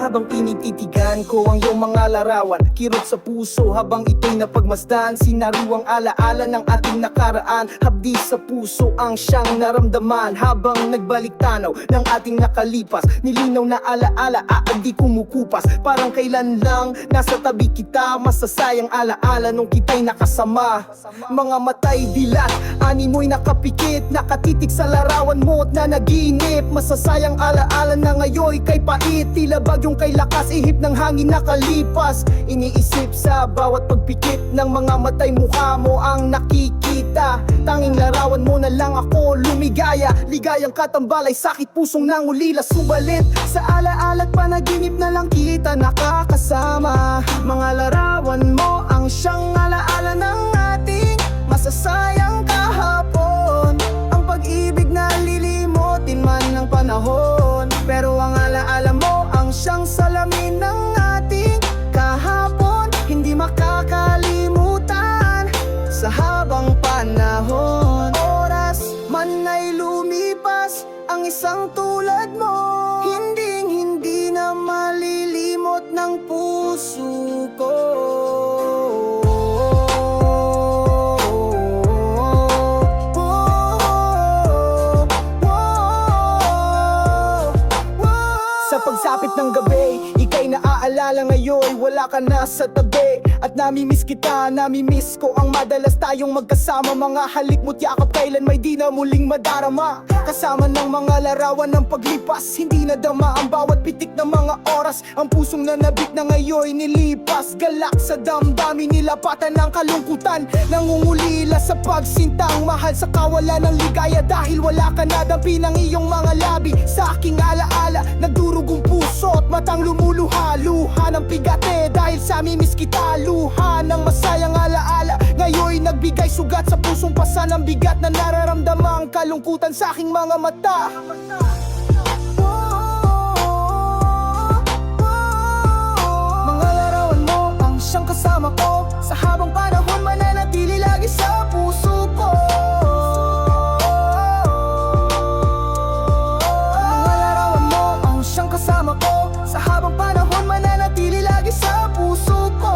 habang tinititigan ko ang iyong mga larawan. Kirot sa puso habang ito'y napagmasdan. Sinariwang alaala ng ating nakaraan. Habdi sa puso ang siyang naramdaman habang nagbalik tanaw ng ating nakalipas. Nilinaw na alaala, di kumukupas. Parang kailan lang nasa tabi kita. Masasayang alaala nung kita'y nakasama. Mga mata'y dilat, animoy nakapikit, nakatitig sa larawan mo't nanaginip. Masasayang alaala na ngayon kay pait. Tila bagyong kay lakas, ihip ng hangin nakalipas. Iniisip sa bawat pagpikit ng mga mata'y mukha mo ang nakikita. Tanging larawan mo na lang ako lumigaya. Ligayang katambalay, sakit pusong nangulila. Subalit sa alaala't panaginip na lang kita nakakasama. Mga larawan mo ang siyang alaala ng ating masasayang kahapon. Ang pag-ibig na lilimutin man ng panahon, pero ang alaala mo ang siyang salamin ng ating kahapon. Hindi makakalimutan sa habang panahon. Oras man ay lumipas, ang isang tulad mo hindi na malilimot ng puso ko. Sa pagsapit ng gabi, ika'y naaalala ngayon. Wala ka na sa tabi at namimiss kita, namimiss ko ang madalas tayong magkasama. Mga halik mo't yakap kailan may di na muling madarama. Kasama ng mga larawan ng paglipas, hindi nadama ang bawat pitik ng mga oras. Ang pusong nanabik na ngayon nilipas. Galak sa damdamin, nilapatan ng kalungkutan. Nangungulila sa pagsintang, mahal sa kawalan ng ligaya. Dahil wala ka na, dampi ng iyong mga labi sa aking alaala. Nagdurugong puso at matang lumuluha. Luha ng pigate dahil sa mimiss kita. Luha ng masayang alaala, ngayon nagbigay sugat sa pusong pasan. Ang bigat na nararamdamang kalungkutan sa aking mga mata. Mga larawan mo ang siyang kasama ko. Sa habang panahon mananatili lagi sa puso ko. Mga larawan mo ang siyang kasama ko. Sa habang panahon mananatili lagi sa puso ko.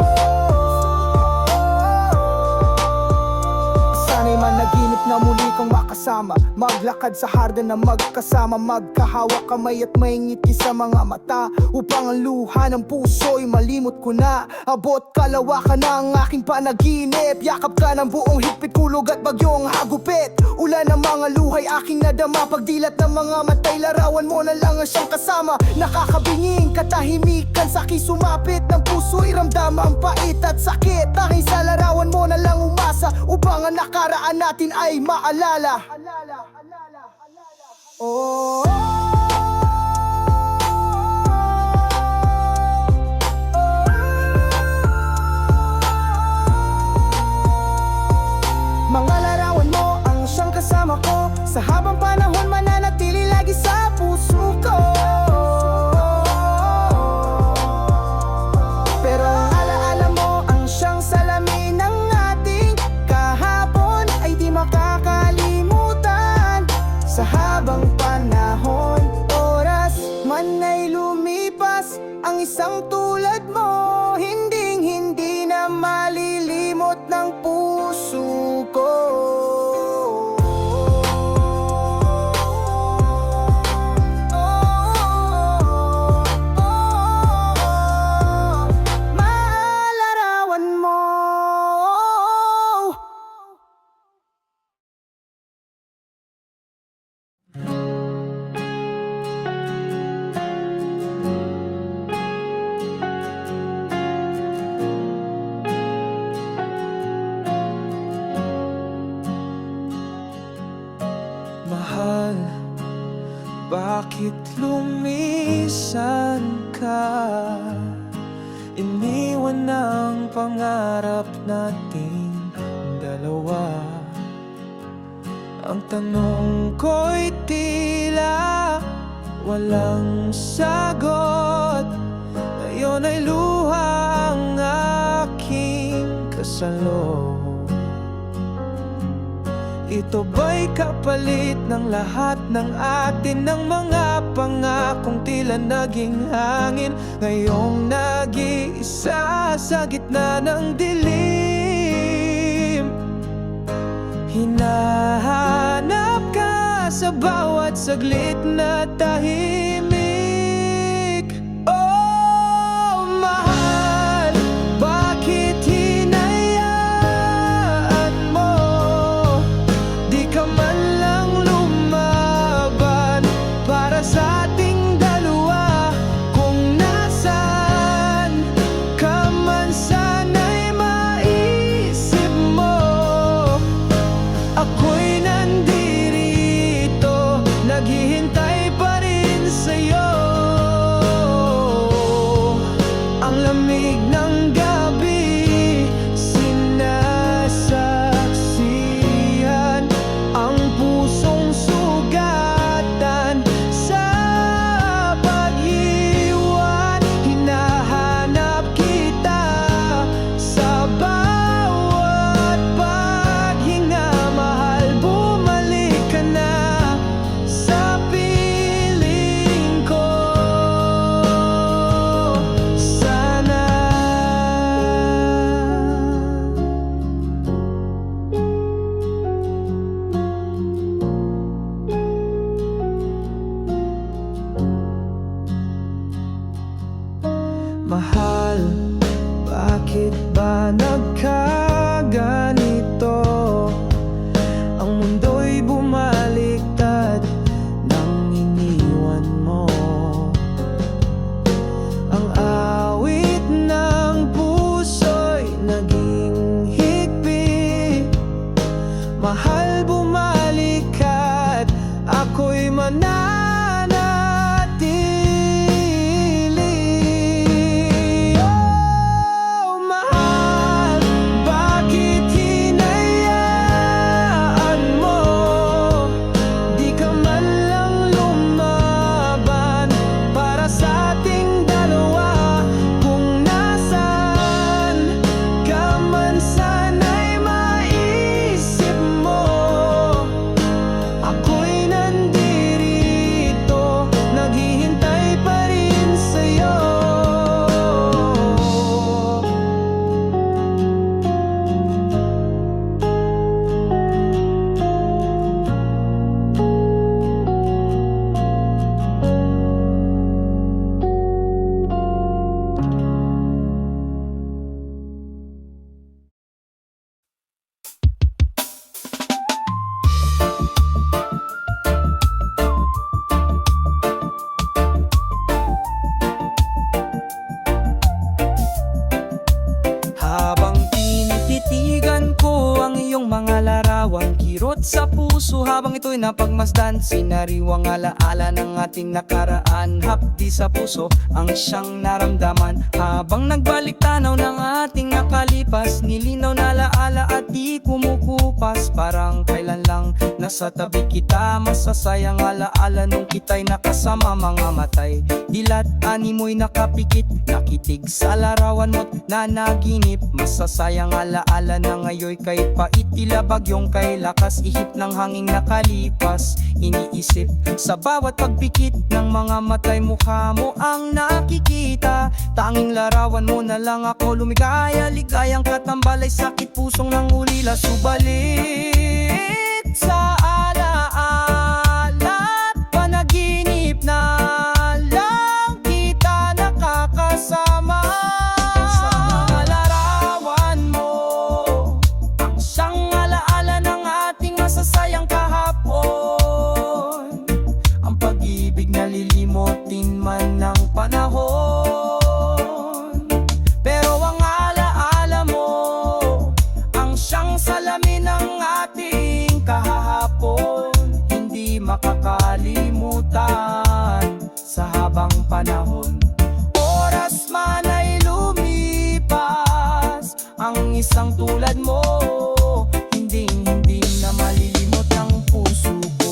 Sana'y managinip na muli kang makasama. Maglakad sa hardin na magkasama. Magkahawak kamay at may ngiti sa mga mata. Upang ang luha ng puso'y malimot ko na. Abot kalawakan ng aking panaginip. Yakap ka ng buong higpit, kulog at bagyong hagupit. Ulan ng mga luhay aking nadama. Pagdilat ng mga matay, larawan mo na lang ang siyang kasama. Nakakabinging katahimikan sa aking sumapit. Ng puso'y ramdam ang pait at sakit. Tanging sa larawan mo na lang umasa. Upang ang nakaraan natin ay maalala. Oh, mga larawan mo ang siyang kasama ko. Sa habang panahon mananatili lagi sa puso ko. Pero ang alaala mo ang siyang salamin ng ating kahapon. Ay di makakalimutan sa habang panahon. Oras man ay lumipas, ang isang tulad mo hindi na malilimot ng puso ko. Malarawan mo. Mahal, bakit lumisan ka? Iniwan ang pangarap nating dalawa. Ang tanong ko'y tila walang sagot. Ngayon ay luha ang aking kasalo. Ito ba'y kapalit ng lahat ng atin, ng mga pangakong tila naging hangin, ngayong nag-iisa sa gitna ng dilim? Hinahanap ka sa bawat saglit na tahimik. Oh, mahal, bakit hinayaan mo? Di ka man lang lumaban para sa ating dalawa. Kung nasaan ka man, sana'y maisip mo ako'y nandirito, naghihintay pa rin sa'yo. Ang lamig ng gabi, sinasaksihan ang pusong sugatan sa pag-iwan. Hinahanap kita sa bawat paghinga. Mahal, bumalik ka na sa piling ko. Sana mahal, bakit ba nagkaganito? Ang mundo'y bumaliktad nang iniwan mo. Ang awit ng puso'y naging higpit. Mahal, bumalik ka't ako'y mananatili. Oh, mahal, bakit hinayaan mo? Di ka man lang lumaban para sa ating dalawa. Kung nasaan ka man, sana'y maisip mo ako'y nandirito, naghihintay pa rin sa'yo. Habang tinititigan ko ang iyong mga larawan, kirot sa puso habang ito'y napagmasdan. Sinariwang alaala ng ating nakaraan, hapdi sa puso ang siyang naramdaman. Habang nagbalik tanaw ng ating nakalipas, nilinaw na alaala at di kumukupas. Parang kailan lang nasa tabi kita, masasayang alaala nung kita'y nakasama. Mga matay, dilat animoy nakapikit, nakitig sa larawan mo't nanaginip. Masasayang alaala na ngayon kay pait, tila bagyong kay lakas, ihip ng hanging nakalipas. Iniisip sa bawat pagpikit ng mga matay, mukha mo ang nakikita. Tanging larawan mo na lang ako lumigaya, ligayang katambalay, sakit pusong nang ulila. Subalit sa alaala at panaginip na lang kita nakakasama. Sa mga larawan mo, ang siyang alaala ng ating masasayang kahapon. Ang pag-ibig na lilimutin man ng panahon, pero ang alaala mo ang siyang salamin ng ating kahapon. Hindi makakalimutan sa habang panahon. Oras man ay lumipas, ang isang tulad mo hindi na malilimot ng puso ko.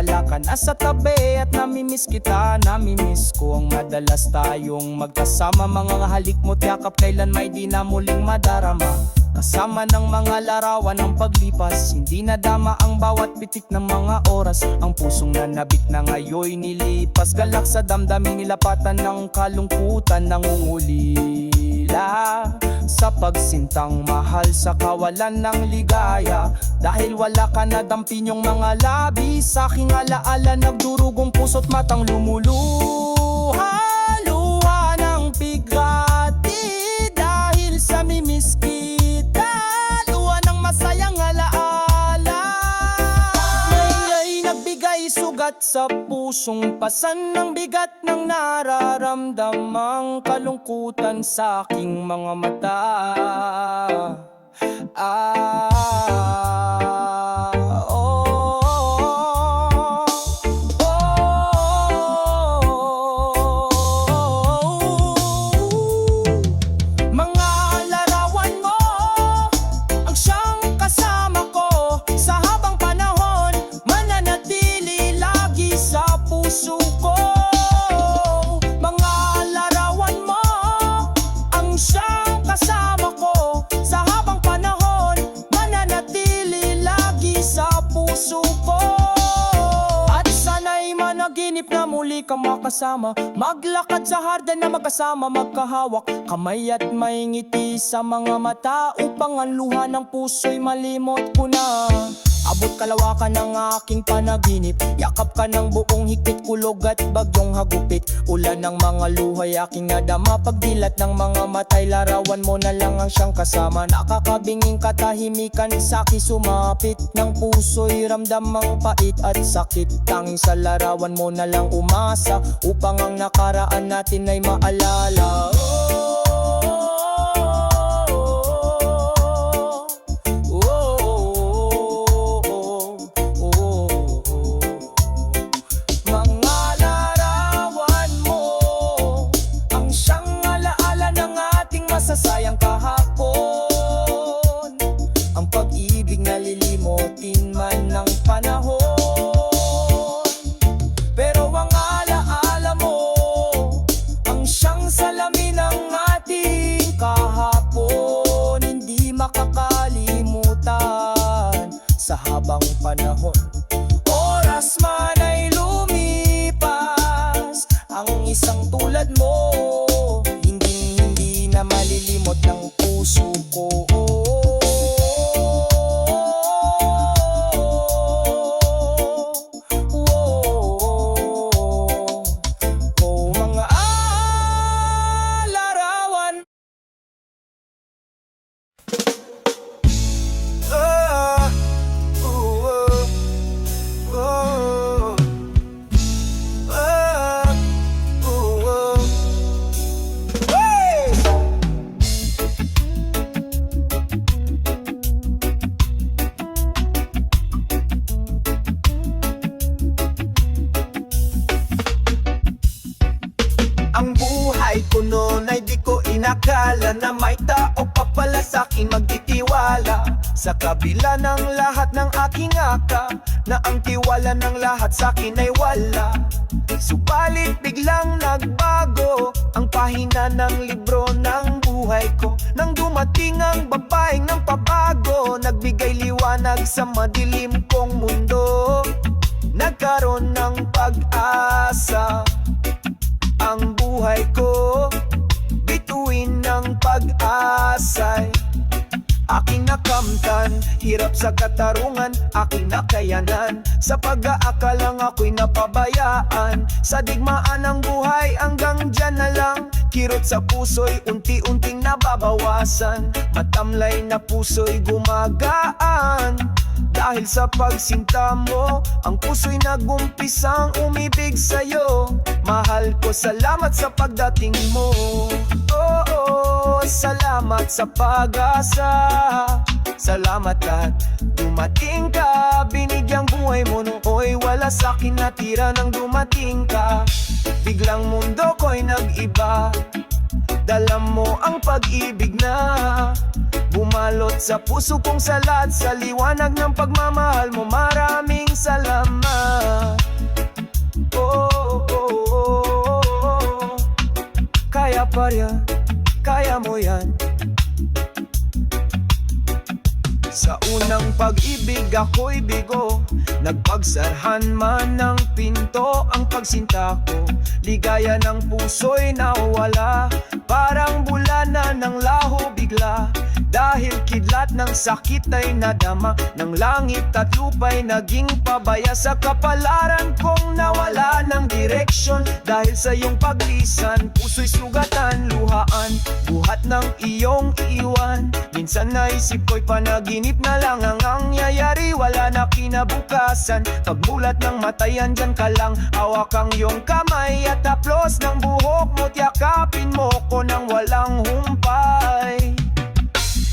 wala ka na sa tabi at namimiss kita, namimiss ko ang madalas tayong magkasama. Mga halik mo't yakap kailan may di na muling madarama. Kasama ng mga larawan ng paglipas, hindi nadama ang bawat bitik ng mga oras. Ang pusong nanabik na ngayoy nilipas, galak sa damdamin nilapatan ng kalungkutan. Nangungulila sa pagsintang mahal sa kawalan ng ligaya. Dahil wala ka na dampin yung mga labi, sa aking alaala nagdurugong puso't matang lumuluha. Luha ng bigati dahil sa mimiss kita, luha ng masayang alaala. Ngaya'y nagbigay sugat sa pusong pasan ng bigat ng nararamdamang kalungkutan sa aking mga mata. Mga larawan mo ang siyang kasama ko sa habang panahon, mananatili lagi sa puso ko. Mga larawan mo ang siyang kasama ko sa habang panahon, mananatili lagi sa puso ko. At sana'y managinip na muli ka makasama, maglakad sa hardin na magkasama, magkahawak kamay at may ngiti sa mga mata, upang ang luha ng puso'y malimot ko na. Abot kalawakan ng aking panaginip, yakap ka ng buong higpit, kulog at bagyong hagupit. Ulan ng mga luhay aking nadama, pagdilat ng mga matay, larawan mo na lang ang siyang kasama. Nakakabinging katahimikan sa'ki sumapit, ng puso'y ramdam ang pait at sakit. Tanging sa larawan mo na lang umasa, upang ang nakaraan natin ay maalala. Masasayang kahapon, ang pag-ibig nalilimutin man ng panahon. Pero ang alaala mo ang siyang salamin ng ating kahapon, hindi makakalimutan sa habang panahon. Oras man ay lumipas, ang isang tulad mo na malilimot ng puso ko. Mga larawan. Ang buhay ko noon ay di ko inakala na may tao pa pala sa'kin magtitiwala. Sa kabila ng lahat ng aking aka, na ang tiwala ng lahat sa'kin ay wala. Subalit biglang nagbago ang pahina ng libro ng buhay ko, nang dumating ang babaeng ng pabago, nagbigay liwanag sa madilim kong mundo. Nagkaroon ng pag-asa ang buhay ko, bituin ng pag-asay. Aking nakamtan, hirap sa katarungan, aking nakayanan. Sa pag-aakalang ako'y napabayaan, sa digmaan ng buhay hanggang dyan na lang. Kirot sa puso'y unti-unting nababawasan, matamlay na puso'y gumagaan. Dahil sa pagsinta mo, ang puso'y nagumpisang umibig sa'yo. Mahal ko, salamat sa pagdating mo. Oo, salamat sa pag-asa. Salamat at dumating ka. Binigyang buhay mo nung oy wala sa'kin natira nang dumating ka. Biglang mundo ko'y nag-iba, Dala mo ang pag-ibig na bumalot sa puso kong salat. Sa liwanag ng pagmamahal mo, maraming salamat. Oh, oh, oh, oh, oh. Kaya pa rin, kaya mo yan. Sa unang pag-ibig ako'y bigo, nagpagsarhan man ng pinto ang pagsinta ko. Ligaya ng puso'y nawala, parang bulana ng laho bigla. Dahil kidlat ng sakit ay nadama ng langit at lupa'y naging pabaya. Sa kapalaran kong nawala ng direksyon, dahil sa iyong paglisan, puso'y sugatan, luhaan, buhat ng iyong iwan. Minsan naisip ko'y panaginip na lang ang nangyayari, wala na kinabukasan. Pagmulat ng matay, andyan ka lang, hawak ang iyong kamay at haplos ng buhok mo, tiyakapin mo ko nang walang humpay.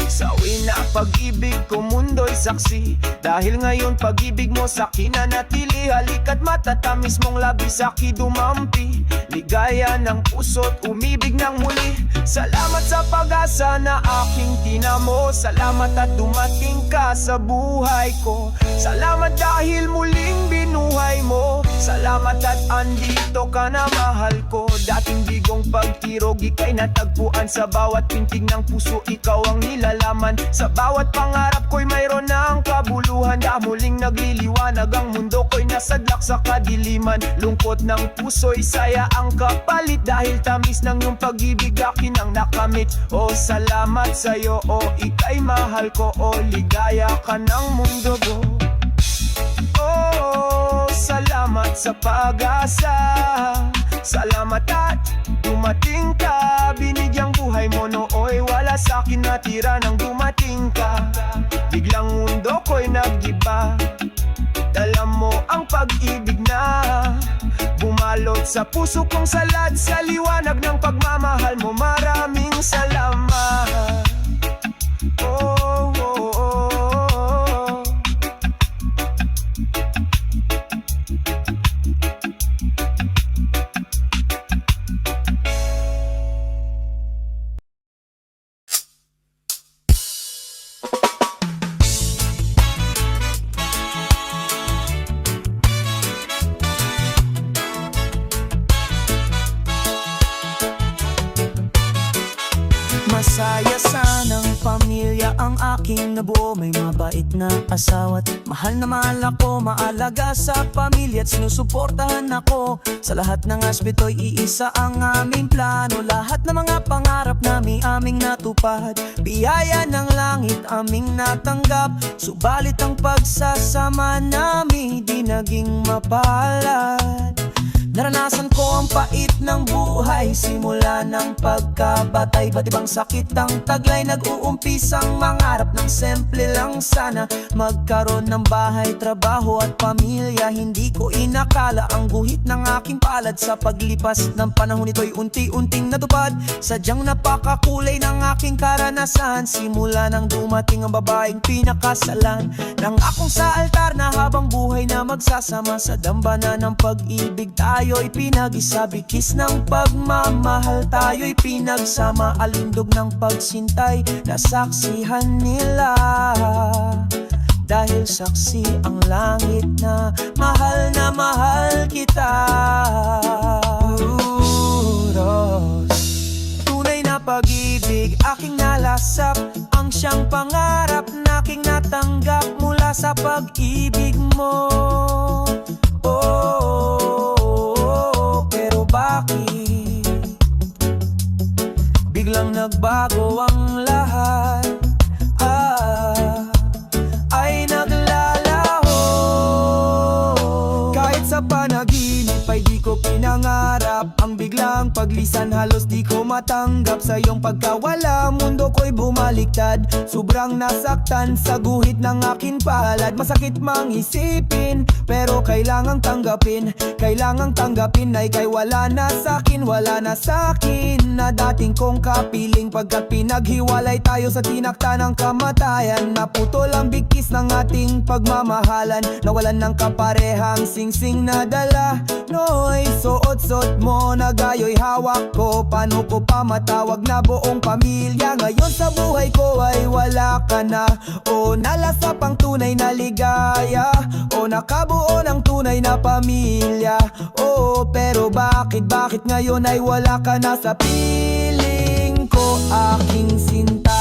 Sa na pag-ibig ko mundo'y saksi, dahil ngayon pag-ibig mo sa kinanatili. Halika't matatamis mong labis sa'ki dumampi, ligaya ng puso't umibig ng muli. Salamat sa pag-asa na aking tinamo, salamat at dumating ka sa buhay ko. Salamat dahil muling binuhay mo, salamat at andito ka na mahal ko. Dating bigong pagtirog, ika'y natagpuan sa bawat pintig ng puso, ikaw ang nilalaman. Sa bawat pangarap ko'y mayroon ng kabuluhan, na muling nagliliwanag ang mundo ko'y nasadlak sa kadiliman. Lungkot ng puso'y saya ang kapalit, dahil tamis ng iyong pag-ibig akin ang nakamit. O salamat sa'yo, o ika'y mahal ko, o ligaya ka ng mundo ko. Oh, salamat sa pag-asa, salamat at dumating ka. Binigyang buhay mo nooy wala sa'kin natira nang dumating ka. Biglang mundo ko'y nag-iba, dala mo ang pag-ibig na bumalot sa puso kong salat. Sa liwanag ng pagmamahal mo, maraming salamat. Oh, oh, oh, oh. Masaya sanang pamilya ang aking nabuo, may mabait na asawa't mahal na mahal ako. Maalaga sa pamilya at sinusuportahan ako. Sa lahat ng aspeto iisa ang aming plano. Lahat ng mga pangarap namin aming natupad. Biyaya ng langit aming natanggap, subalit ang pagsasama namin di naging mapalad. Naranasan ko ang pait ng buhay, simula ng pagkabata. Iba't ibang sakit ang taglay, nag-uumpisang mangarap ng simple lang sana. Magkaroon ng bahay, trabaho at pamilya. Hindi ko inakala ang guhit ng aking palad. Sa paglipas ng panahon ito'y unti-unting natupad. Sadyang napakakulay ng aking karanasan, simula nang dumating ang babaeng pinakasalan ng akong sa altar, na habang buhay na magsasama. Sa dambana ng pag-ibig tayo'y pinag-isa, bigkis ng pagmamahal tayo'y pinagsama. Alindog ng pagsintay nasaksihan nila, dahil saksi ang langit na mahal kita. Uros, tunay na pag-ibig aking nalasap, ang siyang pangarap na aking natanggap mula sa pag-ibig mo. Pero bakit biglang nagbago ang lahat? Ay naglalaho. Kahit sa panaginip ay di ko pinangarap ang biglang paglisan, halos di ko matanggap. Sa iyong pagkawala, mundo ko'y bumaliktad. Sobrang nasaktan sa guhit ng aking palad. Masakit mang isipin, pero kailangang tanggapin. Kailangang tanggapin na ika'y wala na sa'kin. Wala na sa'kin na dating kong kapiling. Pagkat pinaghiwalay tayo sa tinakta ng kamatayan, naputol ang bigkis ng ating pagmamahalan. Nawalan ng kaparehang singsing na dala, no'y suot-suot mo na gayo'y hawak ko. Paano ko pa matawag na buong pamilya? Ngayon sa buhay ko ay wala ka na. O nalasap ang tunay na ligaya, o nakabuo ng tunay na pamilya. Oo, pero bakit ngayon ay wala ka na sa piling ko, aking sinta?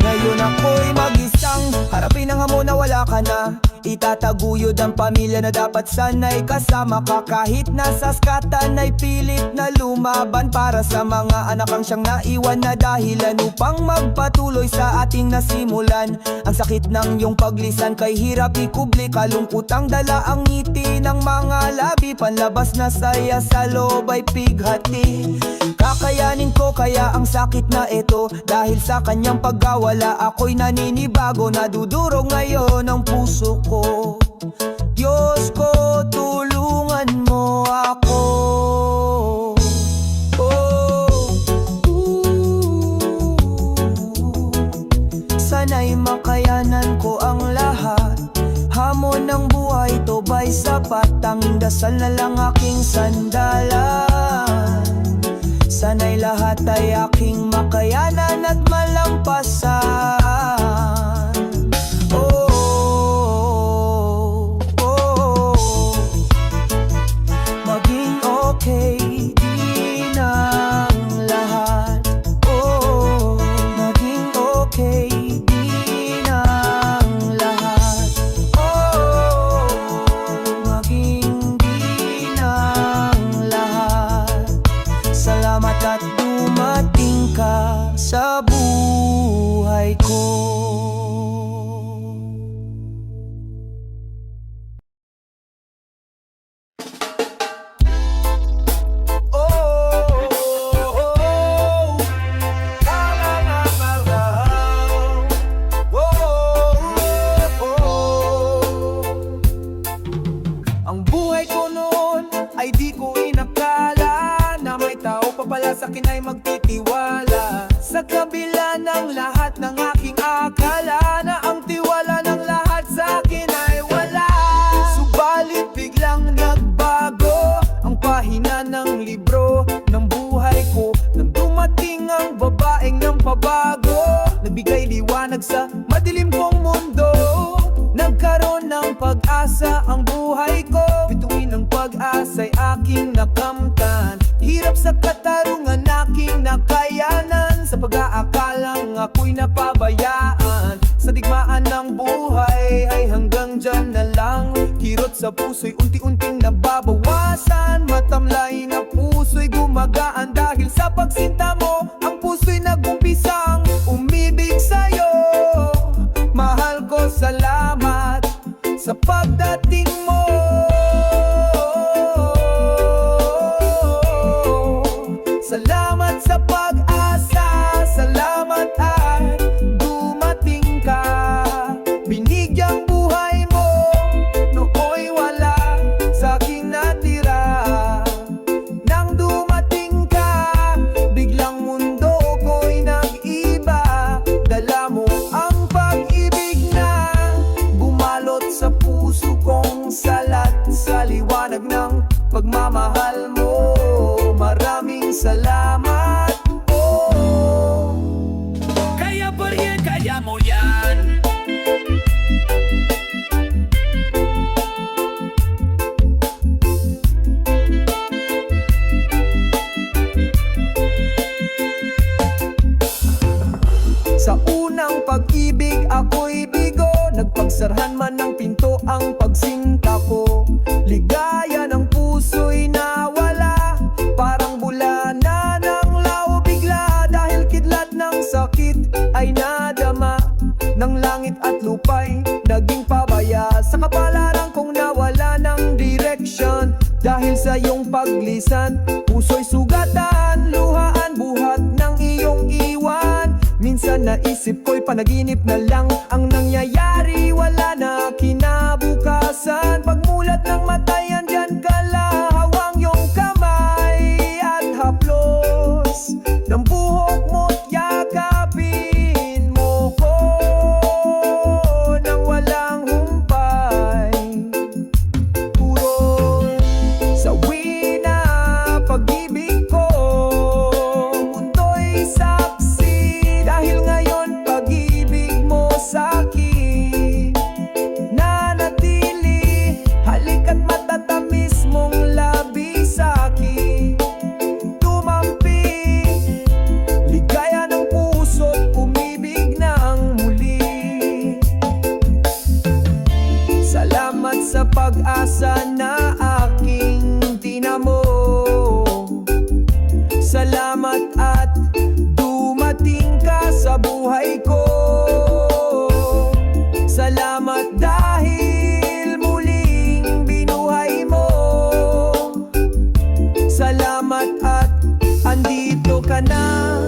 Ngayon ako'y mag-isang harapin ang hamon na wala ka na. Itataguyod ang pamilya na dapat sana'y kasama ka. Kahit nasa skatan ay pilit na lumaban para sa mga anak ang siyang naiwan na dahilan upang magpatuloy sa ating nasimulan. Ang sakit ng iyong paglisan kay hirap ikubli, kalungkutang dala ang ngiti ng mga labi. Panlabas na saya sa loob ay pighati. Kakayanin ko kaya ang sakit na ito, dahil sa kanyang pagkawala ako'y naninibago. Nadudurog ngayon ang puso ko. Diyos ko, tulungan mo ako. Sana'y makayanan ko ang lahat. Hamon ng buhay to ba'y sapat? Tanging dasal na lang aking sandalan. Sana'y lahat ay aking makayanan at malampasan. Maging okay din ang lahat. Maging okay din ang lahat. Maging din ang lahat. Salamat at dumating ka sa buhay ko. Ang buhay ko noon ay di ko inakala na may tao pa pala sa akin ay magtitiwala. Sa kabila ng lahat ng aking akala, na ang tiwala ng lahat sa akin ay wala. Subalit biglang nagbago ang pahina ng libro ng buhay ko, nang dumating ang babaeng ng pabago. Nagbigay liwanag sa madilim kong mundo. Nagkaroon ng pag-asa ang buhay ko. Bituin ng pag-asa'y aking nakamtan. Hirap sa katarungan aking nakayanan. Sa pag-aakalang ako'y napabayaan. Sa digmaan ng buhay ay hanggang dyan na lang. Kirot sa puso'y unti-unting nababawasan. Matamlay na puso'y gumagaan dahil sa pagsinta mo. Ang puso'y nag-umpisang umibig sa'yo. Mahal ko, salamat sa pagdating mo. Salamat sa pag-asa, salamat at dumating ka. Binigyang buhay mo, nooy wala sa aking natira. Nang dumating ka, biglang mundo ko'y nag-iba. Dala mo ang pag-ibig na bumalot sa puso kong salat. Sa liwanag ng pagmamahal mo, maraming salamat. Kaya pa rin, kaya mo yan. Sa unang pag-ibig ako'y bigo. Nagpagsarhan man ng pinto ang pagsinta ko. Ligaya ng puso'y nawala. Parang bula na ng lao bigla. Dahil kidlat ng sakit ay nadama. Ng langit at lupa'y naging pabaya. Sa kapalaran kong nawala ng direksyon. Dahil sa iyong paglisan, puso'y sugatan. Luhaan buhat ng iyong iwan. Minsan naisip ko'y panaginip na lang ang nangyayari. Wala na kinabukasan. Pagmulat ng matay, andyan ka lang. Hawang iyong kamay at haplos ng buhok mo't yakan. saksi dahil ngayon pag-ibig mo sa'kin nanatili. Halika't matatamis mong labi sa'kin tumampi. Ligaya ng puso't umibig ng muli. Salamat sa pag-asa na aking tinamo. Salamat at dumating ka sa buhay ko. Salamat dahil muling binuhay mo. Salamat at andito ka na,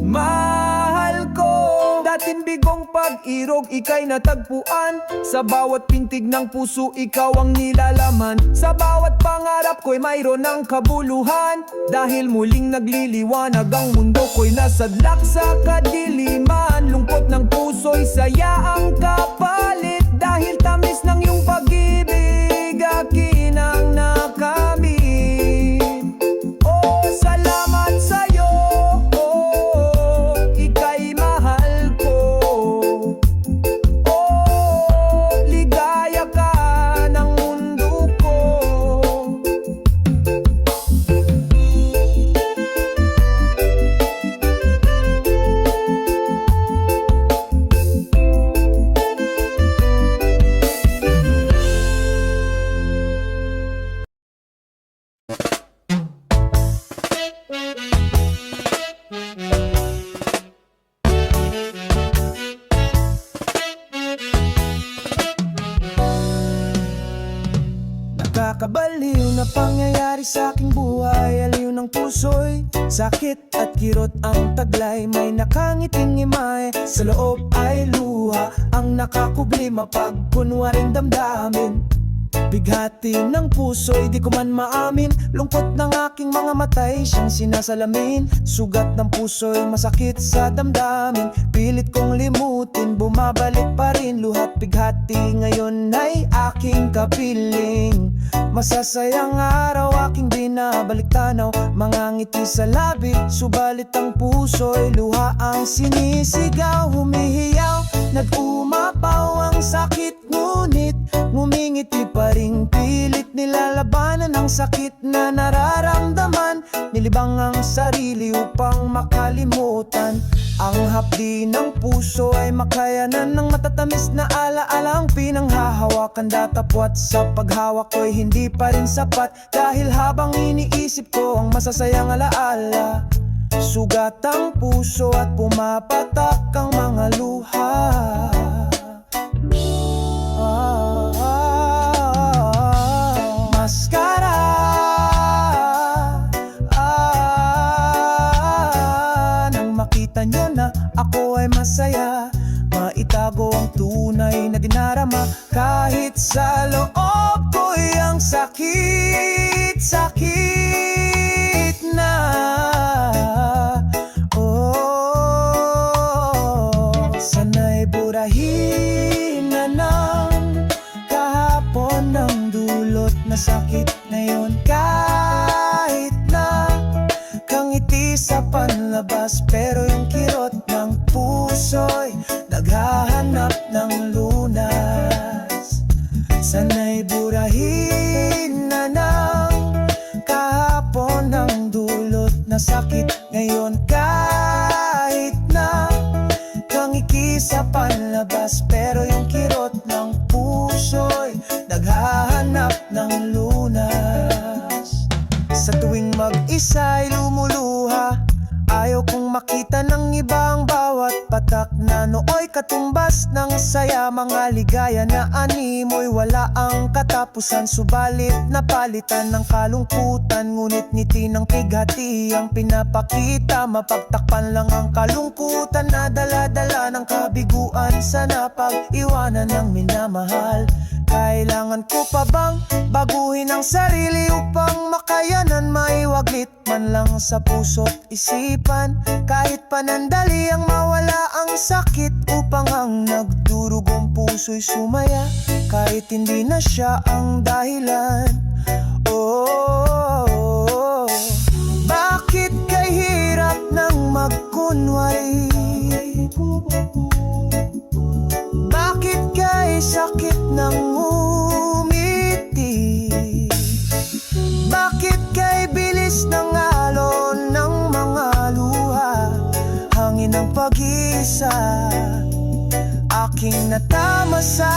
mahal ko. Dating bigong pag-irog, ika'y natagpuan. Sa bawat pintig ng puso, ikaw ang nilalaman. Sa bawat pangarap ko'y mayroon ng kabuluhan. Dahil muling nagliliwanag ang mundo ko'y nasadlak sa kadiliman. Lungkot ng puso'y saya ang kapalit. Dahil tamis ng iyong pag-ibig, akin ang nakamit. Oh, salamat sa'yo, oh, ika'y mahal ko. Oh, ligaya ka ng mundo ko. Nakakabaliw na pangyayari sa aking buhay. Aliw ng puso'y sakit at kirot ang taglay. May nakangiting imay, sa loob ay luha ang nakakublima pag kunwaring damdamin. Bighati ng puso'y di ko man maamin. Lungkot ng aking mga matay siyang sinasalamin. Sugat ng puso'y masakit sa damdamin. Pilit kong limutin, bumabalik pa rin. Luhat bighati ngayon ay aking kapiling. Masasayang araw aking binabalik tanaw. Mga ngiti sa labi, subalit ang puso'y luha ang sinisigaw. Humihiyaw, nag-umapaw ang sakit, ngunit ngumingiti pa rin pilit. Nilalabanan ang sakit na nararamdaman. Nilibang ang sarili upang makalimutan. Ang hapdi ng puso ay makayanan ng matatamis na alaala. Ang pinanghahawakan datapwat sa paghawak ko'y hindi pa rin sapat. Dahil habang iniisip ko ang masasayang alaala, sugat ang puso at pumapatak ang mga luha. Maskara, nang makita nyo na ako ay masaya, maitago ang tunay na dinarama. Kahit sa loob ko'y ang sakit, sakit na. Oh, sana'y burahin na ng kahapon ng dulot na sakit ngayon. Kahit na kangiti sa panlabas, pero yung kirot ng puso'y naghahanap ng lunas. Sana'y burahin na ng kahapon ng dulot na sakit ngayon. Kahit na kangiti sa panlabas, pero yung kirot ng puso'y naghahanap ng lunas. Sa tuwing mag-isa'y lumuluha, ayaw kong makita ng ibang bawat patak na nooy katumbas ng saya. Mga ligaya na animoy wala ang katapusan, subalit napalitan ng kalungkutan. Ngunit ngiti ng pighati ang pinapakita, mapagtakpan lang ang kalungkutan na dala-dala ng kabiguan. Sana pag-iwanan ng minamahal. Kailangan ko pa bang baguhin ang sarili upang makayanan? Maiwaglit man lang sa puso't isipan, kahit panandali ang mawala ang sakit, upang ang nagdurugong puso'y sumaya kahit hindi na siya ang dahilan. Oh, bakit kay hirap ng Bakit kay sakit ng umiti? Bakit kay bilis ng alon ng mga luha? Hangin ng pag-isa, aking natamasa.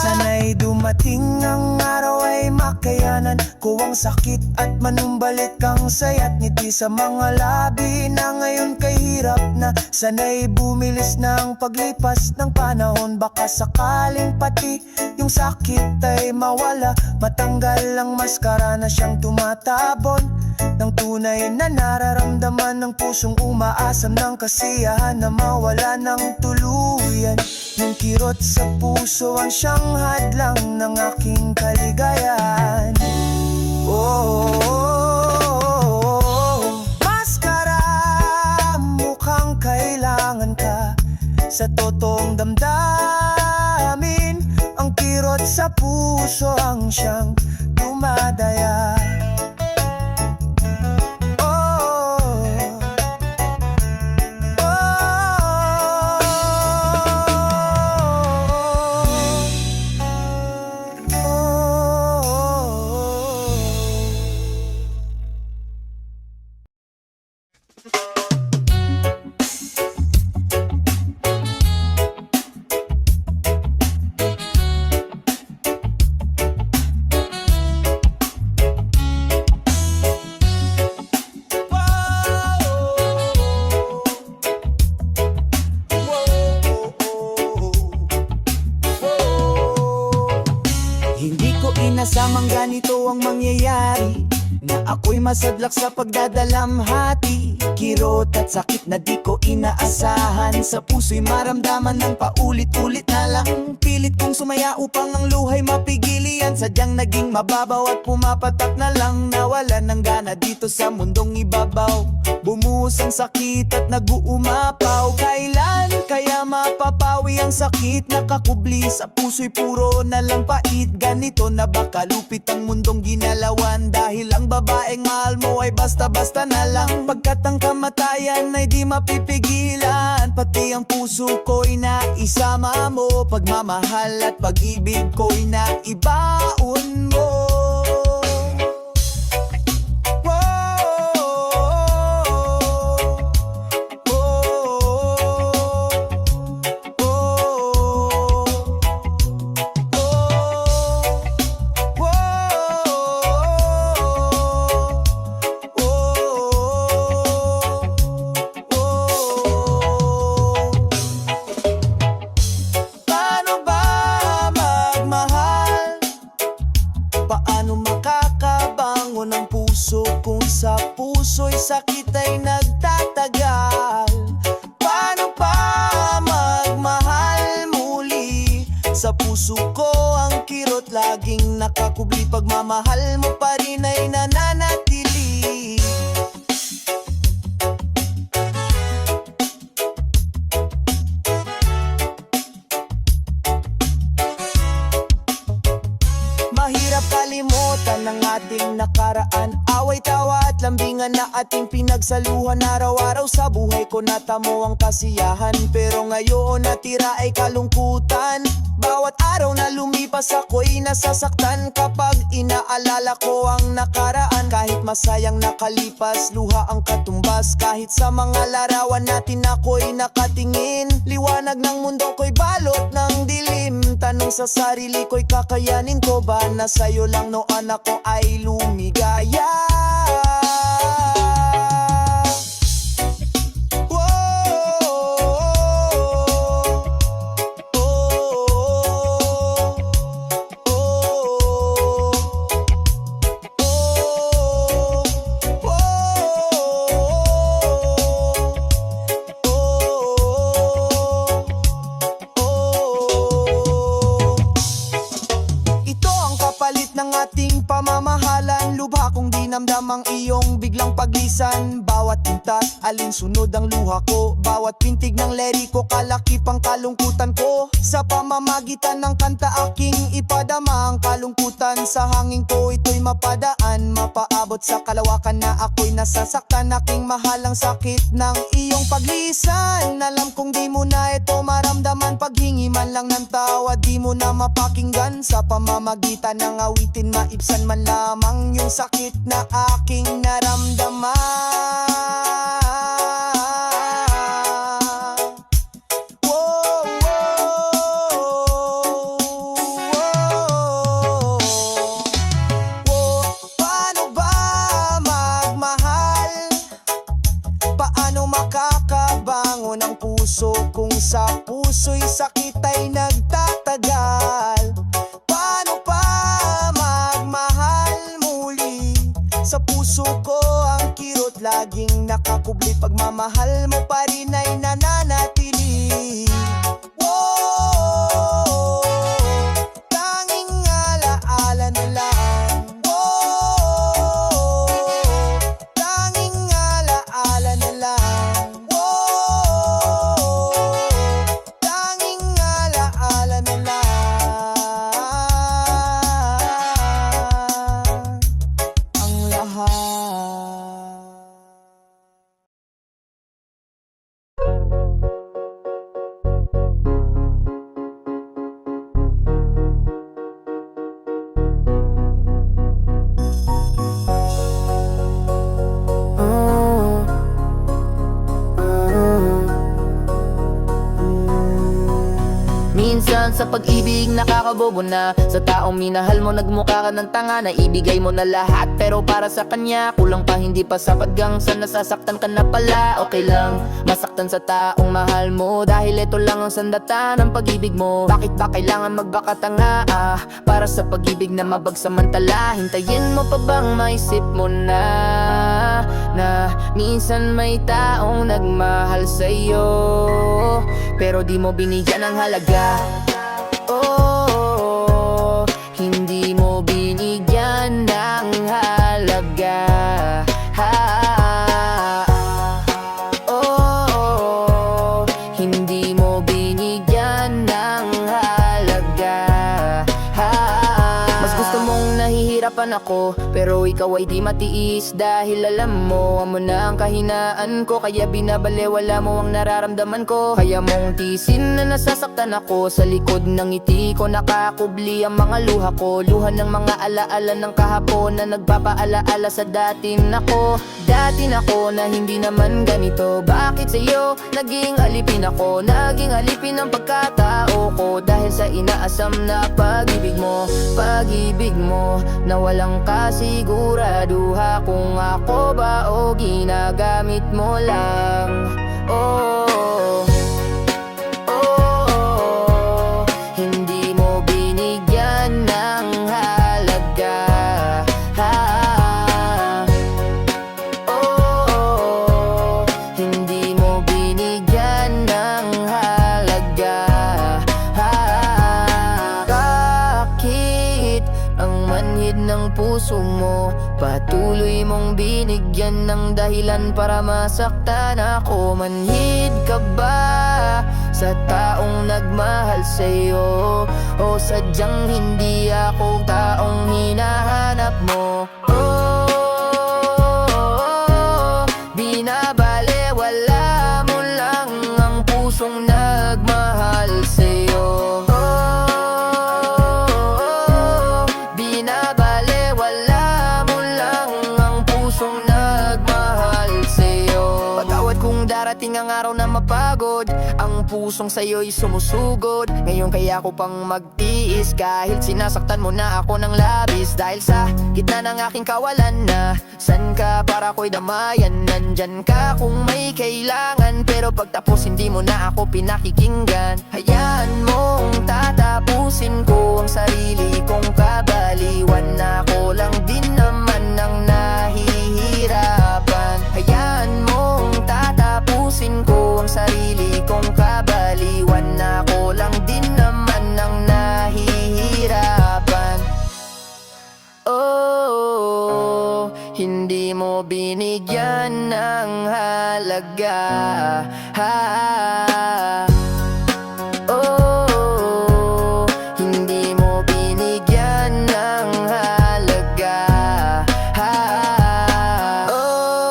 Sana'y dumating ang araw ay makayanan ko ang sakit at manumbalik ang saya't ngiti sa mga labi na ngayon kay hirap na. Sana'y bumilis na ang paglipas ng panahon, baka sakaling pati yung sakit ay mawala. Matanggal ang maskara na siyang tumatabon ng tunay na nararamdaman ng pusong umaasam ng kasiyahan na mawala ng tuluyan. Yung kirot sa puso ang siyang hadlang ng aking kaligayahan. Maskara, mukhang kailangan ka sa totoong damdamin. Ang kirot sa puso ang siyang dumadaya. Hindi ko inasamang ganito ang mangyayari, na ako'y masadlak sa pagdadalamhati. Kirot at sakit na di ko inaasahan, sa puso'y maramdaman ng paulit-ulit na lang. Pilit kong sumaya upang ang luhay mapigilian, sadyang naging mababaw at pumapatak na lang. Nawalan ng gana dito sa mundong ibabaw, bumuhos ang sakit at nag-uumapaw. Kailan kaya mapapawi ang sakit? Nakakubli sa puso'y puro na lang pait. Ganito na ba kalupit ang mundong ginalawan, dahil ang babaeng mahal mo ay basta-basta na lang. Pagkat ang kamatayan ay di mapipigilan, pati ang puso ko'y naisama mo. Pagmamahal at pag-ibig ko'y naibaon mo. Ng puso kung sa puso'y sakit ay nagtatagal? Paano pa magmahal muli? Sa puso ko ang kirot laging nakakubli, pagmamahal mo pa rin ay nananatili. Mahirap kalimutan ang ating nakaraan, away, tawa at lambingan na ating pinagsaluhan. Araw-araw sa buhay ko natamo ang kasiyahan, pero ngayon natira ay kalungkutan. Bawat araw na lumipas ako'y nasasaktan, kapag inaalala ko ang nakaraan. Kahit masayang nakalipas, luha ang katumbas. Kahit sa mga larawan natin ako'y nakatingin, liwanag ng mundo ko'y balot ng dilim. Tanong sa sarili ko'y kakayanin ko ba na sa'yo lang noon ako ay lumigaya? Ng ating pamamahalan, lubha kong dinamdam ang iyong biglang paglisan. Bawat bawat pintat, alinsunod ang luha ko. Bawat pintig ng liriko, kalakip ang kalungkutan ko. Sa pamamagitan ng kanta aking ipadama ang kalungkutan sa hangin ko. Ito'y mapadaan, mapaabot sa kalawakan na ako'y nasasaktan. Aking mahalang sakit ng iyong paglisan. Alam kong di mo na ito maramdaman. Paghingi man lang ng tawa, di mo na mapakinggan. Sa pamamagitan ng awitin, maibsan man lamang yung sakit na aking naramdaman. Wow, wow, wow. Wow, paano ba magmahal? Paano makakabangon ang puso kung sa puso'y sakit ay nagtatagal? Paano pa magmahal muli? Sa puso ko ang kirot, laging nakakubli. Pagmamahal mo pa rin ay nananatili. Wow, tanging alaala na lang. Wow, tanging alaala na lang. Wow, tanging alaala na lang. Ang lahat. Minsan sa pag-ibig nakakabobo na. Sa taong minahal mo nagmukha ka ng tanga. Naibigay mo na lahat pero para sa kanya kulang pa, hindi pa sapat. Gang sa nasasaktan ka na pala. Okay lang masaktan sa taong mahal mo, dahil ito lang ang sandata ng pag-ibig mo. Bakit ba kailangan magbakatanga para sa pag-ibig na mabagsamantala? Hintayin mo pa bang maisip mo na minsan may taong nagmahal sa'yo pero di mo binigyan ng halaga? Oh, hindi mo binigyan ng halaga. Oh, hindi mo binigyan ng halaga. Mas gusto mong nahihirapan ako, pero ikaw ay di matiis. Dahil alam mo na ang kahinaan ko, kaya binabalewala mo ang nararamdaman ko. Kaya mong tisin na nasasaktan ako. Sa likod ng ngiti ko nakakubli ang mga luha ko. Luha ng mga alaala ng kahapon na nagpapaalaala sa dati nako. Dati nako na hindi naman ganito. Bakit sa'yo naging alipin ako? Naging alipin ang pagkatao ko dahil sa inaasam na pag-ibig mo. Pag-ibig mo na walang kasiguraduha kung ako ba o ginagamit mo lang. Oh, oh, hindi mo binigyan ng halaga. Oh, hindi mo binigyan ng halaga. Bakit ang manhid ng puso mo patuloy mong binigyan ng dahilan para masaktan ako? Manhid ka ba sa taong nagmahal sa'yo? O sadyang hindi ako taong hinahanap mo? Oh, binabalewala mo lang ang pusong nagmahal sa'yo. Oh, binabalewala mo lang ang pusong nagmahal sa'yo. Patawad kung darating ang araw na mapagod ang pusong sa'yo'y sumusugod. Ngayon kaya ko pang magtiis kahit sinasaktan mo na ako ng labis. Dahil sa gitna ng aking kawalan na san ka para ko'y damayan. Nandyan ka kung may kailangan, pero pagtapos hindi mo na ako pinakikinggan. Hayaan mong tatapusin ko ang sarili kong kabaliwan. Na ako lang din naman ang nahihirapan. Hayaan mong tatapusin ko ang sarili kong kabaliwan. Na ako lang din naman ang nahihirapan. Oh, hindi mo binigyan ng Oh, hindi mo binigyan ng halaga. Oh,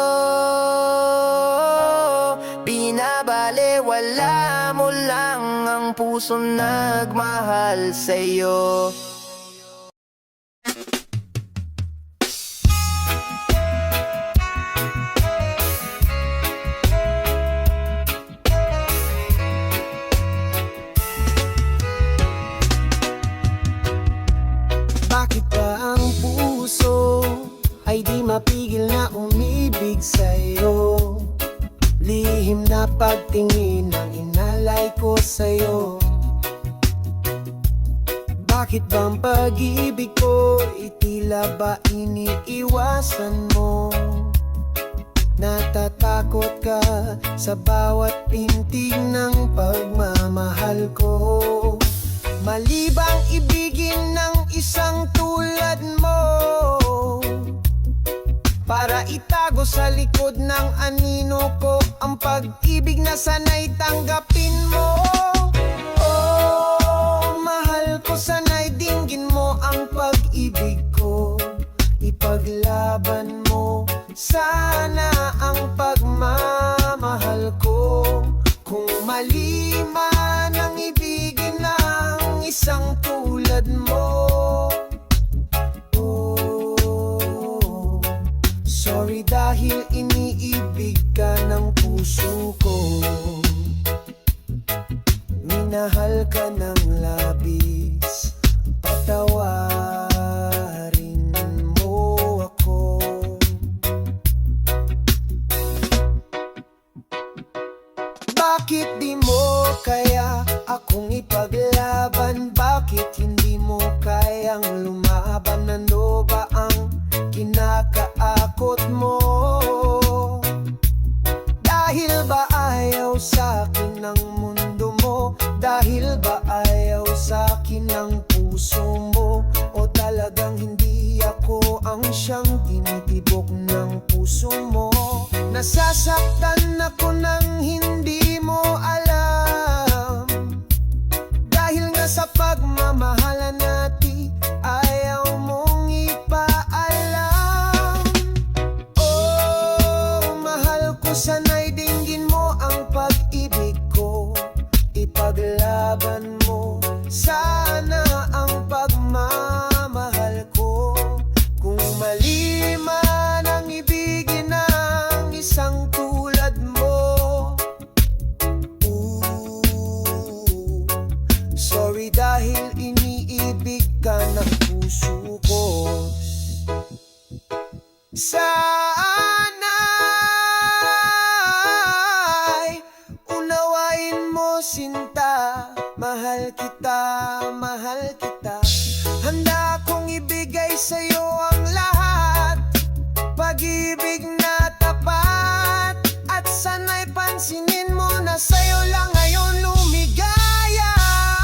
binabalewala mo lang ang puso nagmahal sa'yo. Bakit ba ang puso ay di mapigil na umibig sa'yo? Lihim na pagtingin ang inalay ko sa'yo. Bakit bang pag-ibig ko itila ba iniiwasan mo? Natatakot ka sa bawat pintig ng pagmamahal ko. Mali bang ibigin ng isang tulad mo? Para itago sa likod ng anino ko ang pag-ibig na sana'y tanggapin mo. Oh, mahal ko, sana'y dinggin mo ang pag-ibig ko. Ipaglaban mo sana ang pagmamahal ko. Kung mali man ang ibigin ng isang tulad mo. Oh, sorry dahil iniibig ka ng puso ko. Minahal ka ng labis, patawarin mo ako. Bakit di mo kaya akong ipaglaban? Bakit hindi mo kayang lumaban? Ano ba ang kinakaakot mo? Dahil ba ayaw sa'kin ng mundo mo? Dahil ba ayaw sa'kin ng puso mo? O talagang hindi ako ang siyang tinitibok ng puso mo? Nasasaktan ako nang hindi mo alam. Dahil nga sa pagmamahalan natin ayaw mong ipaalam. Oh, mahal ko, sana'y dinggin mo ang pag-ibig ko. Ipaglaban mo sana ang pagmamahal ko. Kung mali man ang ibigin ng isang tulad mo. Sorry dahil iniibig ka ng puso ko. Sana'y unawain mo, sinta. Mahal kita, mahal kita. Handa akong ibigay sa'yo ang lahat. Pag-ibig na tapat. At sana'y pansinin mo na sa'yo lang ngayon lumigaya.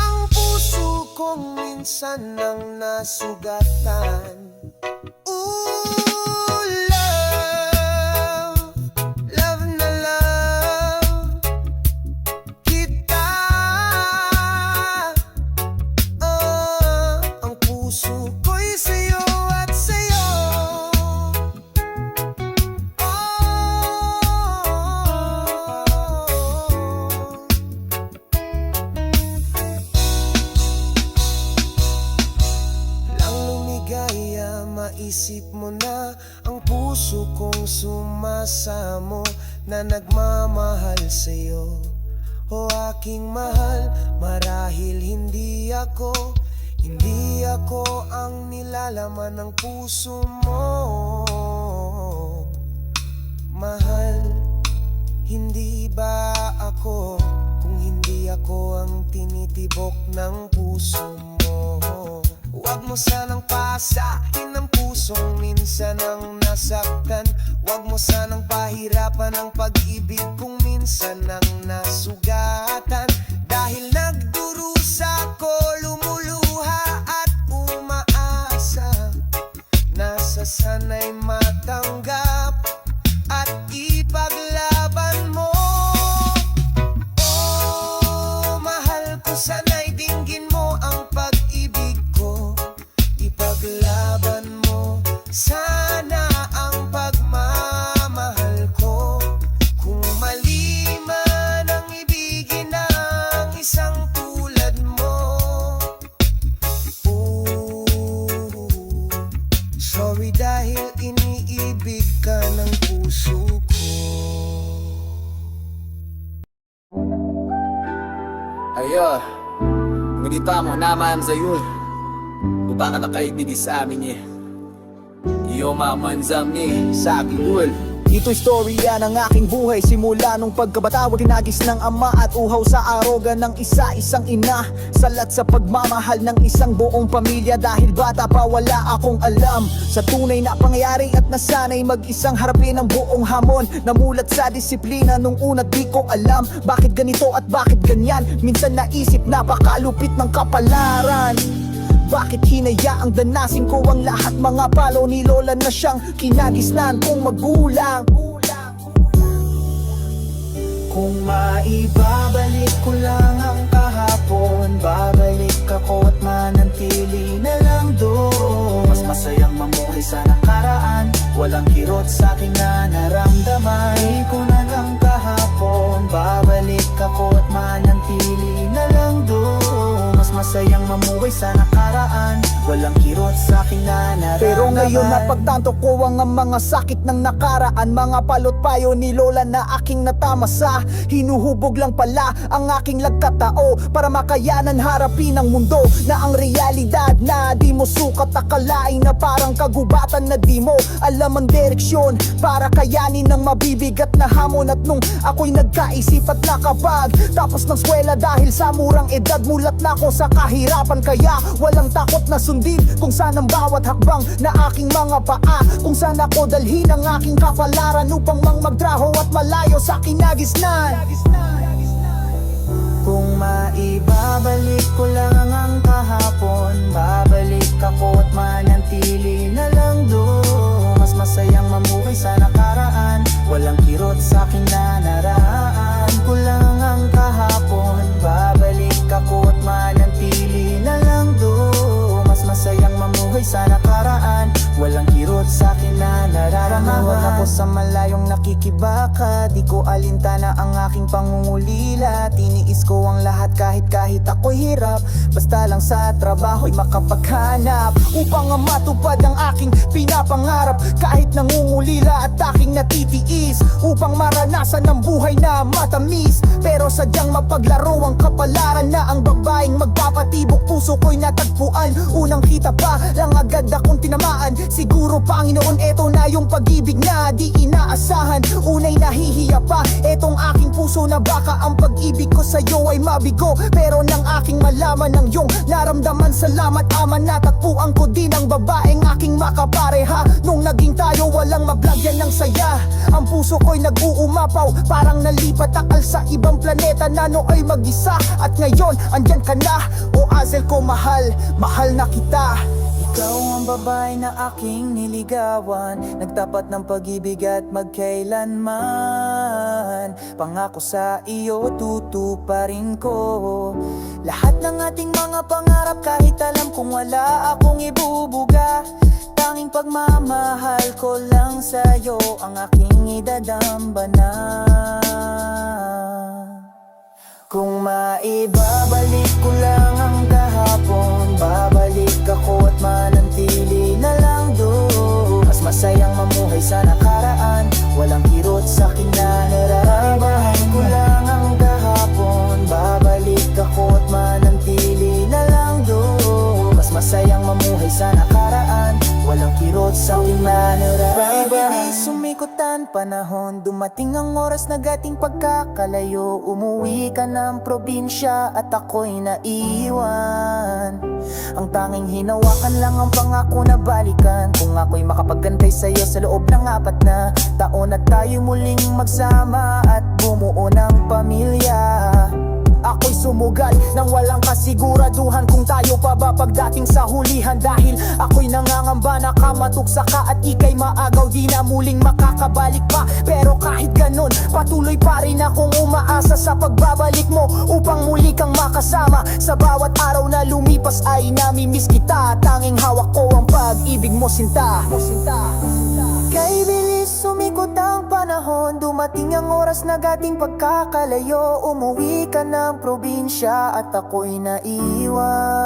Ang puso kong minsan nang nasugatan. Ooh, love, love na love kita. Ang puso ko'y sa'yo at sa'yo. Lang lumigaya, maisip mo na ang puso kong sumasamo na nagmamahal sa'yo. O aking mahal, marahil hindi ako ang nilalaman ng puso mo. Mahal, hindi ba ako kung hindi ako ang tinitibok ng puso mo? Huwag mo sanang pasakin ang pusong minsan ang nasaktan. Huwag mo sanang pahirapan ang pag-ibig kung minsan ang nasugatan. Dahil nagdurusa ko, lumuluha at umaasa na sa sana'y matanggap at ipaglaban mo. Ayo, ngunita mo naman sa iyo. Baka nakaibigay sa amin niya. Iyo mamanzam ni sa akin. Ito'y storya ng aking buhay simula nung pagkabata. Tinagis ng ama at uhaw sa aroga ng isa-isang ina. Salat sa pagmamahal ng isang buong pamilya. Dahil bata pa wala akong alam sa tunay na pangyayari at nasanay mag-isang harapin ang buong hamon. Namulat sa disiplina nung una di ko alam bakit ganito at bakit ganyan. Minsan naisip napakalupit ng kapalaran. Bakit hinayaang danasin ko ang lahat? Mga palo ni lola na siyang kinagisnan kong magulang. Kung maibabalik ko lang ang kahapon, babalik ako at manantili na lang doon. Mas masayang mamuhay sa nakaraan, walang kirot sa aking na naramdaman. Di ko na lang kahapon, babalik ako at manantili na lang doon. Mas masayang mamuhay sa nakaraan, walang kirot sa aking na naramdaman. Pero ngayon napagtanto ko ang mga sakit ng nakaraan, mga palot payo ni lola na aking natamasa. Hinuhubog lang pala ang aking lagkatao para makayanan harapin ang mundo na ang realidad na di mo sukat. Akalain na parang kagubatan na di mo alam ang direksyon para kayanin ng mabibigat na hamon. At nung ako'y nagkaisip at nakapag tapos ng swela dahil sa murang edad, mulat na ako sa kahirapan. Kaya walang takot na sundin kung saan ang bawat hakbang na aking mga paa. Kung saan ako dalhin ang aking kapalaran upang magtraho at malayo sa kinagisnan. Kung maibabalik ko lang ang kahapon, babalik ako at manantili na lang doon. Mas masayang mamuhay sa nakaraan, walang kirot sa aking nanaraan. Ko lang ang kahapon, babalik ako at manantili na lang doon. Mas masayang mamuhay sa nakaraan, walang kirot sa akin na nararamdaman. Ako sa malayong nakikibaka, di ko alintana ang aking pangungulila. Tiniis ko ang lahat kahit ako'y hirap, basta lang sa trabaho'y makapaghanap upang matupad ang aking pinapangarap. Kahit nangungulila at aking natitiis upang maranasan ang buhay na matamis. Pero sadyang mapaglaro ang kapalaran na ang babaeng magpapatibok. Puso ko'y natagpuan, unang kita pa lang agad akong tinamaan. Siguro Panginoon, eto na yung pag-ibig na di inaasahan. Unay nahihiya pa etong aking puso na baka ang pag-ibig ko sa'yo ay mabigo. Pero nang aking malaman ng iyong naramdaman, salamat Ama, natagpuan ko din ang babaeng aking makapareha. Nung naging tayo walang mablagyan ng saya, ang puso ko'y nag-uumapaw, parang nalipat akal sa ibang planeta na nooy mag-isa. At ngayon andyan ka na, o Azel ko mahal, mahal na kita. Ikaw ang babae na aking niligawan, nagtapat ng pag-ibig at magkailanman. Pangako sa iyo tutuparin ko lahat ng ating mga pangarap, kahit alam kong wala akong ibubuga. Tanging pagmamahal ko lang sa'yo ang aking idadambanan. Kung maibabalik ko lang ang kahapon, babalik ako at manantili na lang doon. Mas masayang mamuhay sa nakaraan, walang kirot sa akin na nararamdaman. Ko lang ang kahapon, babalik ako at manantili na lang doon. Mas masayang mamuhay sa nakaraan, walang kirot sa akin na nararamdaman. Sumikotan panahon, dumating ang oras na ating pagkakalayo. Umuwi ka ng probinsya at ako'y naiwan. Ang tanging hinawakan lang ang pangako na balikan. Kung ako'y makapaggantay sa'yo sa loob ng 4 na taon, at tayo muling magsama at bumuo ng pamilya. Ako'y sumugal nang walang kasiguraduhan kung tayo pa ba pagdating sa hulihan. Dahil ako'y nangangamba na kamatuksa ka at ika'y maagaw, di na muling makakabalik pa. Pero kahit ganon, patuloy pa rin akong umaasa sa pagbabalik mo, upang muli kang makasama. Sa bawat araw na lumipas ay namimiss kita. Tanging hawak ko ang pag-ibig mo, sinta. Kay bilis sumikot ang panahon, dumating ang oras na ating pagkakalayo. Umuwi ka ng probinsya at ako'y naiwan.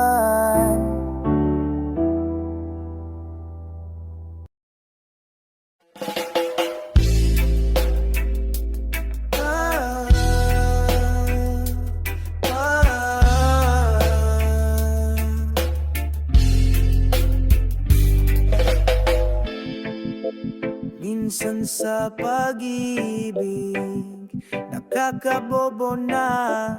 ngayon sa pag-ibig, nakakabobo na.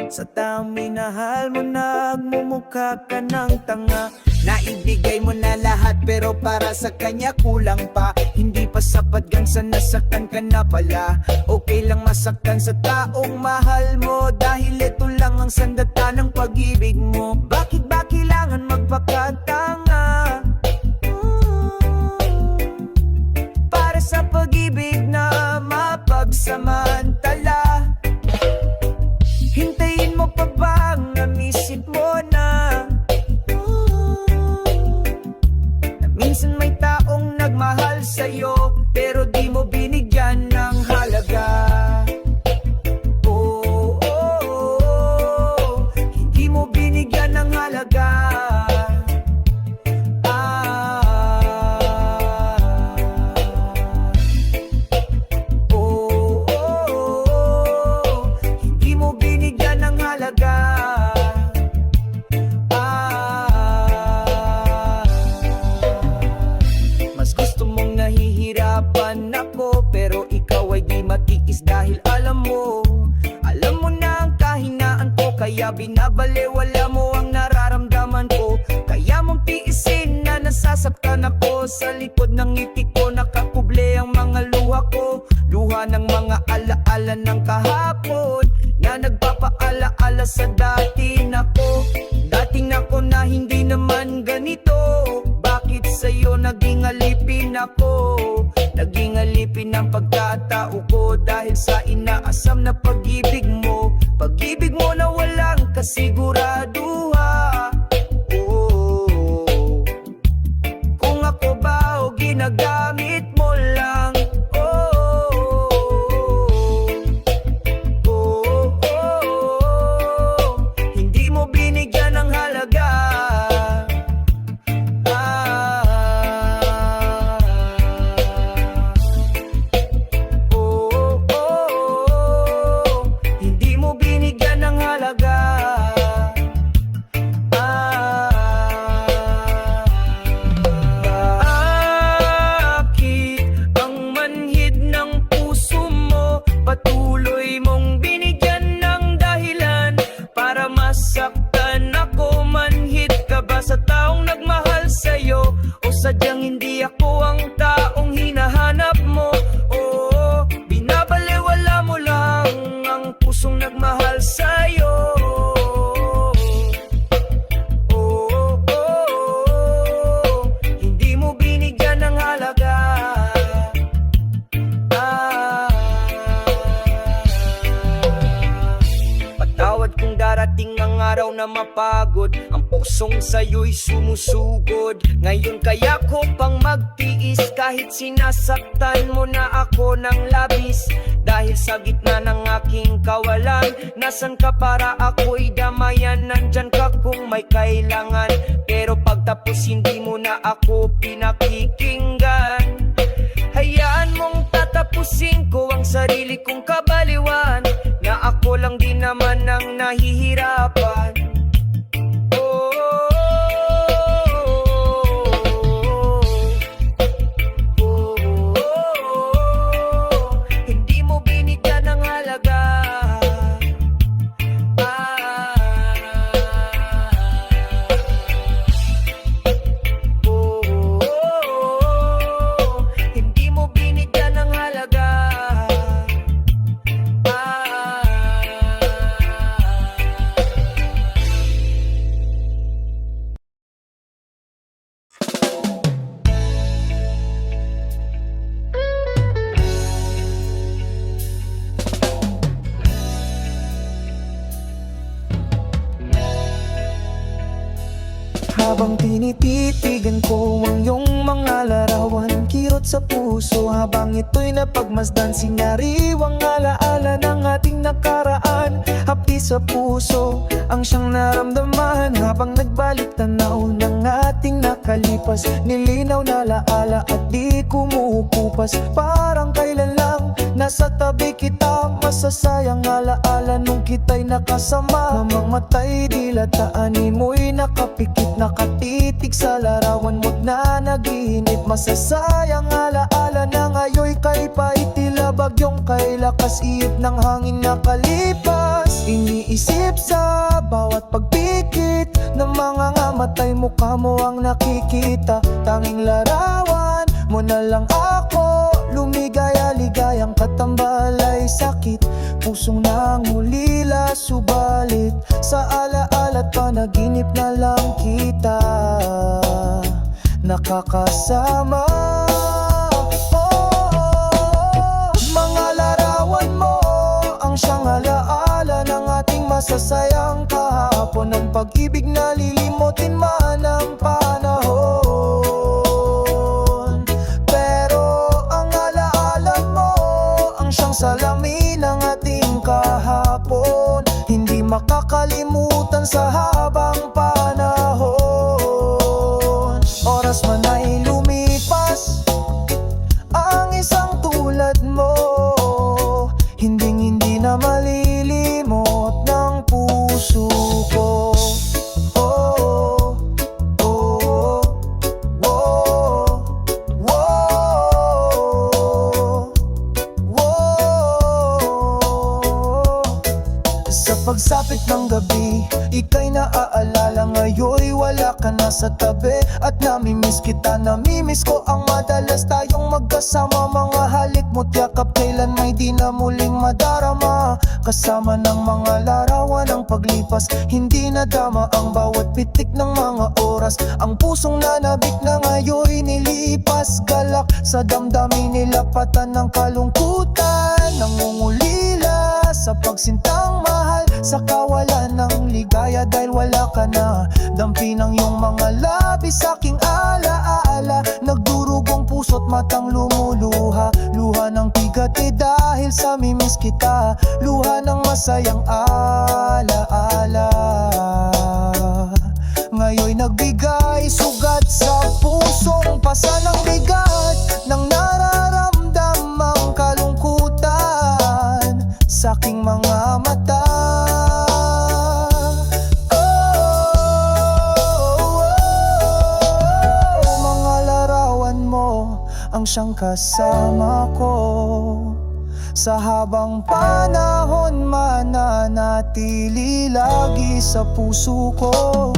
Sa taong minahal mo, nagmumukha ka ng tanga. Naibigay mo na lahat pero para sa kanya kulang pa. Hindi pa sapat gang sa nasaktan ka na pala. Okay lang masaktan sa taong mahal mo, dahil ito lang ang sandata ng pag-ibig mo. Bakit ba kailangan magpakatanga? Para sa pag-ibig na mapagsamantala. Hintayin mo pa bang namisip mo na minsan may taong nagmahal sa'yo pero di mo binigyan ng halaga? Oh, oh, oh, hindi mo binigyan ng halaga. Oh, oh, oh, hindi mo binigyan ng halaga. Mas gusto mong nahihirapan ako, pero ikaw ay di matiis dahil alam mo na ang kahinaan ko. Kaya binabalewala mo ang nararamdaman ko. Kaya mong tiisin na nasasaktan ako. Sa likod ng ngiti ko nakakuble ang mga luha ko. Luha ng mga alaala ng kahapon na nagpapaalaala sa dating ako. Dating ako na hindi naman ganito. Bakit sa'yo naging alipin ako? Naging alipin ang pagkatao ko dahil sa inaasam na pag-ibig mo. Pag-ibig mo na walang kasiguraduhan. Oh, kung ako ba o ginagamit mo lang. Oh, oh, oh, hindi mo binigyan ng halaga. Hindi mo binigyan ng halaga. Bakit ang manhid ng puso mo patuloy mong binigyan ng dahilan para masaktan ako? Manhid ka ba sa taong nagmahal sa'yo? O sadyang hindi ako ang taong hinahanap mo? Oo, binabalewala mo lang ang pusong nagmahal sa'yo. Oh, oh, oh, hindi mo binigyan ng halaga. Patawad kung darating ang araw na mapagod, ang pusong sa'yo'y sumusugod. Ngayon kaya ko pang magtiis kahit sinasaktan mo na ako ng labis. Dahil sa gitna ng aking kawalan, nasan ka para ako'y damayan? Nandyan ka kung may kailangan, pero pagtapos hindi mo na ako pinakikinggan. Hayaan mong tatapusin ko ang sarili kong kabaliwan, na ako lang din naman ang nahihirapan. Oh, hindi mo binigyan ng halaga. Hindi mo binigyan ng halaga. Habang tinititigan ko ang iyong mga larawan, kirot sa puso habang ito'y napagmasdan. Sinariwang alaala ng ating nakaraan, hapdi sa puso ang siyang naramdaman. Habang nagbalik tanaw ng ating nakalipas, nilinaw na laala at di kumukupas. Parang kailan lang nasa tabi kita, masasayang alaala nung kita'y nakasama. Mamamatay dilataan mo'y nakapikit, nakatitig sa larawan mo't na naginip. Masasayang alaala na ngayon kay paitila bagyong kay lakas iip ng hangin nakalipas. Iniisip sa bawat pagpikit ng mga ngamatay, mukha mo ang nakikita. Tanging larawan mo na lang ako, lumigaya, ligayang katambalay sakit. Pusong nangulila, subalit sa alaala't panaginip na lang kita nakakasama. Mga larawan mo ang siyang alaala ng ating masasayang kahapon, ng pag-ibig na lilimutin man ang panahon. Pero ang alaala mo ang siyang salamin ng ating kahapon, hindi makakalimutan sa habang panahon. Oras man ay lumipas, ang isang tulad mo hindi na malilimot ng puso ko. Oh, oh, oh, oh, oh. Sa pagsapit ng gabi, ika'y naaalala, ngayon wala ka na sa tabi. At namimiss kita, namimiss ko ang madalas tayong magkasama. Mga halik mo't yakap, kailan may di na muling madarama. Kasama ng mga larawan ng paglipas, hindi nadama ang bawat pitik ng mga oras. Ang pusong nanabik na ngayon nilipas, galak sa damdamin nilapatan ng kalungkutan. Nangungulila sa pagsintang mahal, sa kawalan ng ligaya dahil wala ka na. Dampi ng iyong mga labis sa aking alaala, nagdurugong puso't matang lumuluha. Luha ng pigati dahil sa mimiss kita, luha ng masayang alaala. Ngayon'y nagbigay sugat sa pusong pasa ng bigat ng nararamdamang kalungkutan sa aking mga mata. Ang siyang kasama ko sa habang panahon, mananatili lagi sa puso ko.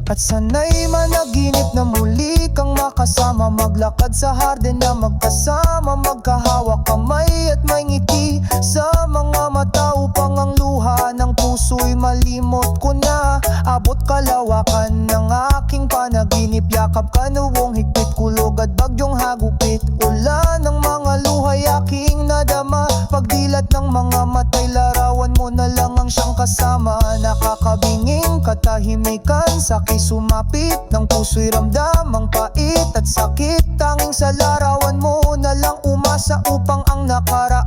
At sana'y managinip na muli kang makasama, maglakad sa hardin na magkasama, magkahawak kamay at may ngiti sa mga mata, upang ang luha ng puso'y malimot ko na. Abot kalawakan ng aking panaginip, yakap ka nuwong higpit, kulog at bagyong hagupit. Ulan ng mga luhay aking nadama, pagdilat ng mga matay, larawan mo na lang ang siyang kasama. Nakakabinging katahimikan, sakit sumapit ng puso'y ramdam ang pait at sakit. Tanging sa larawan mo na lang umasa upang ang nakaraan